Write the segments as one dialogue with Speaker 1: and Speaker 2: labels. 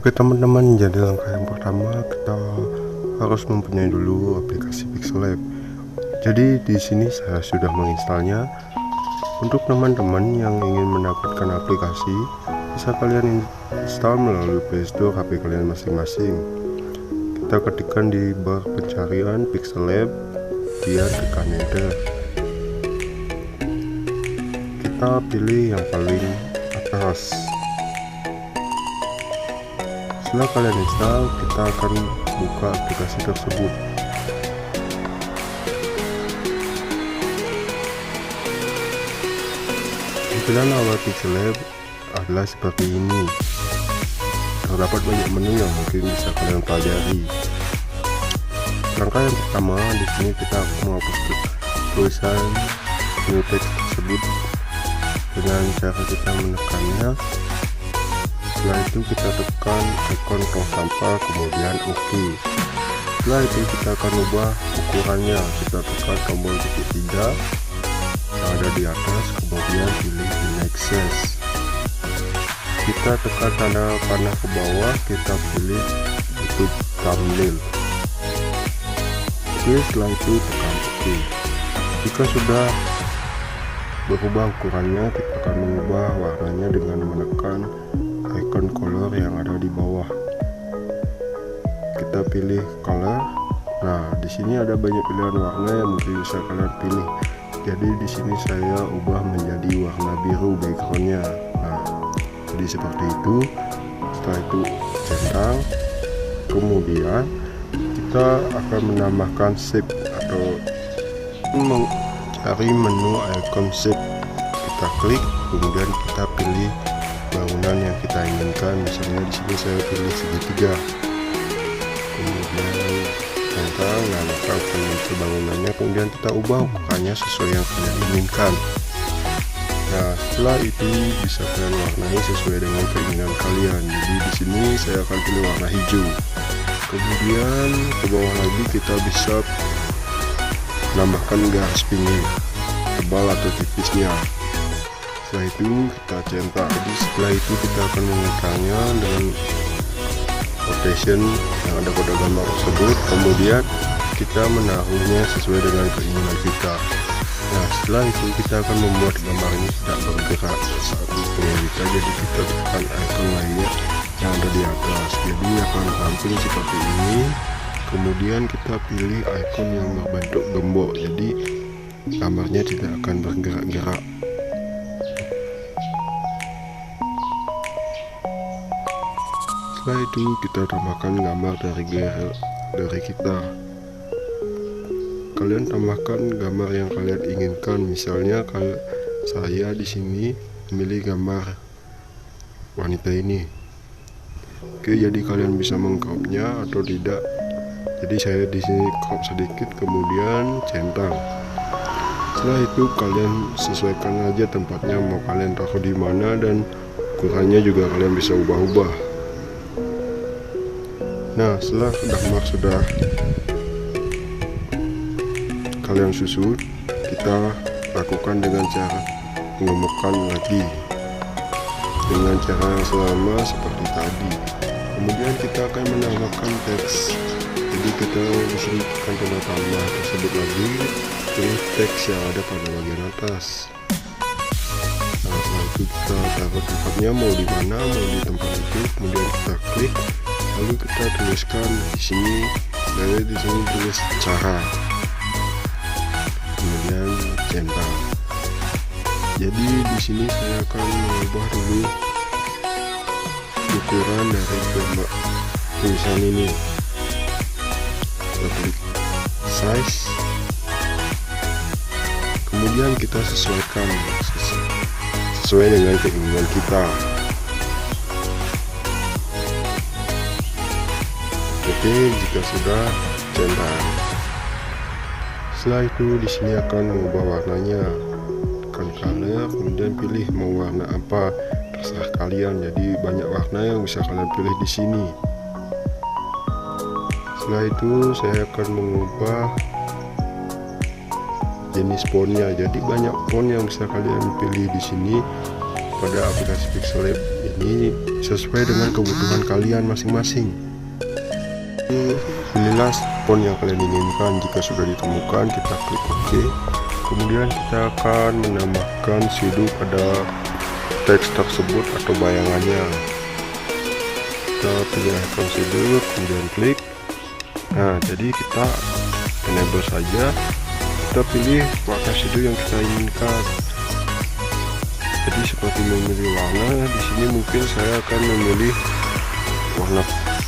Speaker 1: Oke teman-teman, jadi langkah yang pertama kita harus mempunyai dulu aplikasi Pixelab. Jadi di sini saya sudah menginstalnya. Untuk teman-teman yang ingin mendapatkan aplikasi, bisa kalian install melalui Play Store HP kalian masing-masing. Kita ketikkan di bar pencarian Pixelab, dia tekan enter. Kita pilih yang paling atas. Setelah kalian install, kita akan buka aplikasi tersebut. Tampilan awal Pixelab adalah seperti ini. Terdapat banyak menu yang mungkin bisa kalian pelajari. Langkah yang pertama, di sini kita menghapus tulisan new text tersebut dengan cara kita menekannya. Setelah itu kita tekan ikon tong sampah, kemudian OK. Setelah itu kita akan ubah ukurannya. Kita tekan tombol titik 3 yang ada di atas, kemudian pilih Access. Kita tekan tanda panah ke bawah, kita pilih YouTube thumbnail. Oke, setelah itu tekan OK. Jika sudah berubah ukurannya, kita akan mengubah warnanya dengan menekan icon color yang ada di bawah. Kita pilih color. Nah, di sini ada banyak pilihan warna yang mungkin bisa kalian pilih. Jadi di sini saya ubah menjadi warna biru backgroundnya. Nah, jadi seperti itu. Setelah itu centang. Kemudian kita akan menambahkan shape atau mencari menu icon shape. Kita klik, kemudian kita pilih bangunan yang kita inginkan. Misalnya di sini saya pilih segitiga, kemudian centang. Nah, maka akan muncul bangunannya, kemudian kita ubah ukurannya sesuai yang kalian inginkan. Nah, setelah itu bisa kalian warnai sesuai dengan keinginan kalian. Jadi di sini saya akan pilih warna hijau. Kemudian ke bawah lagi kita bisa menambahkan garis pinggir tebal atau tipisnya. Setelah itu kita centang. Jadi setelah itu kita akan mengekalnya dengan rotation yang ada pada gambar tersebut. Kemudian kita menaruhnya sesuai dengan keinginan kita. Nah, setelah itu kita akan membuat gambar ini tidak bergerak saat kita. Jadi kita tekan icon lainnya yang ada di atas. Jadi akan tampil seperti ini. Kemudian kita pilih icon yang berbentuk gembok. Jadi gambarnya tidak akan bergerak-gerak. Setelah itu kita tambahkan gambar dari kita. Kalian tambahkan gambar yang kalian inginkan. Misalnya kalau saya di sini memilih gambar wanita ini. Oke, jadi kalian bisa mengcropnya atau tidak. Jadi saya di sini crop sedikit, kemudian centang. Setelah itu kalian sesuaikan aja tempatnya, mau kalian taruh di mana, dan ukurannya juga kalian bisa ubah-ubah. Nah, setelah gambar sudah kalian susun, kita lakukan dengan cara mengemukkan lagi dengan cara yang sama seperti tadi. Kemudian kita akan menambahkan teks. Jadi kita disini tekan tanda tambah tersebut lagi, pilih teks yang ada pada bagian atas. Nah, setelah itu kita taruh tempatnya, mau di mana, mau di tempat itu. Kemudian kita klik. Lalu kita tuliskan di sini, saya di sini tulis cara, kemudian centang. Jadi di sini saya akan mengubah dulu ukuran dari gambar tulisan ini. Kita klik size, kemudian kita sesuaikan sesuai dengan keinginan kita. Oke, jika sudah centang. Setelah itu di sini akan mengubah warnanya. Tekan color, kemudian pilih mau warna apa, terserah kalian. Jadi banyak warna yang bisa kalian pilih di sini. Setelah itu saya akan mengubah jenis fontnya. Jadi banyak font yang bisa kalian pilih di sini pada aplikasi Pixelab ini. ini sesuai dengan kebutuhan kalian masing-masing. Pilihlah font yang kalian inginkan. Jika sudah ditemukan, kita klik OK. Kemudian kita akan menambahkan shadow pada teks tersebut atau bayangannya. Kita pilih icon shadow, kemudian klik. Nah, jadi kita enable saja. Kita pilih warna shadow yang kita inginkan. Jadi seperti memilih warna, di sini mungkin saya akan memilih warna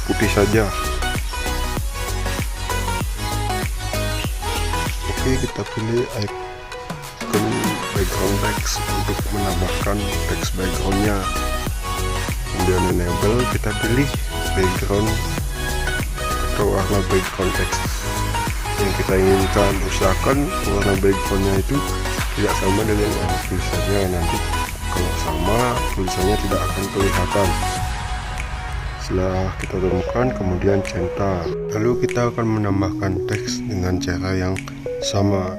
Speaker 1: putih saja. Oke, kita pilih icon background text untuk menambahkan teks backgroundnya. Kemudian enable, kita pilih background atau warna background text yang kita inginkan. Usahakan warna backgroundnya itu tidak sama dengan warna tulisannya. Nanti kalau sama, tulisannya tidak akan kelihatan. Setelah kita temukan, kemudian centang. Lalu kita akan menambahkan teks dengan cara yang sama.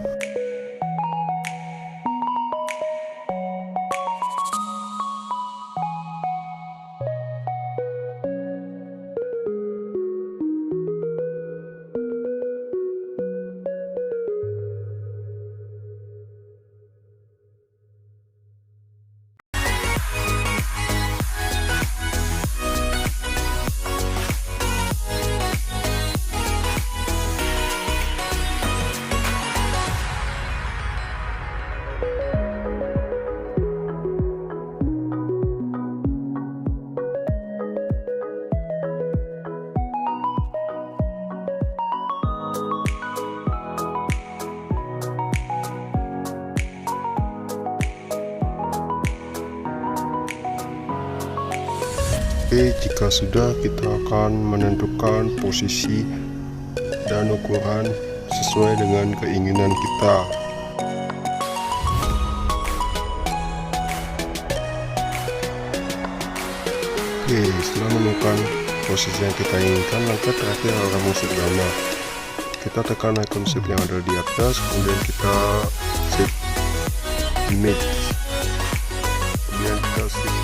Speaker 1: Oke, jika sudah, kita akan menentukan posisi dan ukuran sesuai dengan keinginan kita. Oke, setelah menemukan posisi yang kita inginkan, langkah terakhir adalah mengusir gambar. Kita tekan icon shift yang ada di atas, kemudian kita shift image, kemudian kita shift